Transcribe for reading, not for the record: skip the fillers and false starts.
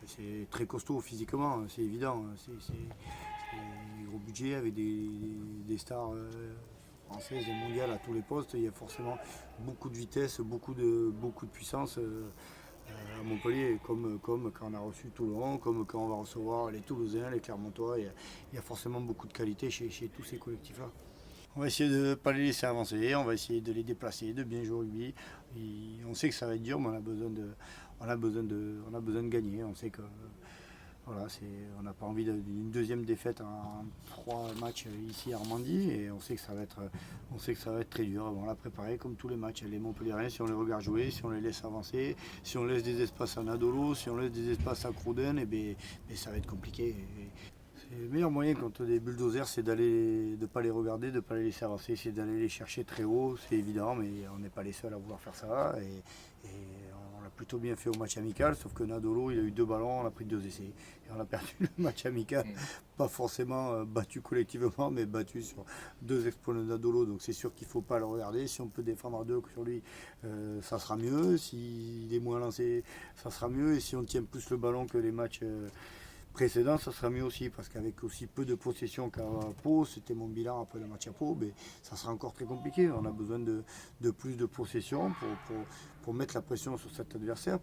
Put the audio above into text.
c'est très costaud physiquement, c'est évident. C'est un gros budget avec des stars françaises et mondiales à tous les postes. Il y a forcément beaucoup de vitesse, beaucoup de puissance à Montpellier, comme quand on a reçu Toulon, comme quand on va recevoir les Toulousains, les Clermontois. Il y a forcément beaucoup de qualité chez tous ces collectifs-là. On va essayer de ne pas les laisser avancer, on va essayer de les déplacer, de bien jouer au rugby. On sait que ça va être dur, mais on a besoin de gagner. On sait que voilà, on n'a pas envie d'une deuxième défaite en 3 matchs ici à Armandie, et on sait que ça va être très dur. On l'a préparé comme tous les matchs. Les Montpelliérains, si on les regarde jouer, si on les laisse avancer, si on laisse des espaces à Nadolo, si on laisse des espaces à Crouden, ça va être compliqué. Le meilleur moyen contre des bulldozers, c'est de ne pas les regarder, de ne pas les laisser avancer, c'est d'aller les chercher très haut, c'est évident, mais on n'est pas les seuls à vouloir faire ça. Et on l'a plutôt bien fait au match amical, sauf que Nadolo, il a eu 2 ballons, on a pris 2 essais. Et on a perdu le match amical, pas forcément battu collectivement, mais battu sur 2 exploits de Nadolo. Donc c'est sûr qu'il ne faut pas le regarder. Si on peut défendre à 2 sur lui, ça sera mieux. S'il est moins lancé, ça sera mieux. Et si on tient plus le ballon que les matchs précédent, ça sera mieux aussi, parce qu'avec aussi peu de possession qu'à Pau, c'était mon bilan après le match à Pau, mais ça sera encore très compliqué. On a besoin de plus de possession pour mettre la pression sur cet adversaire.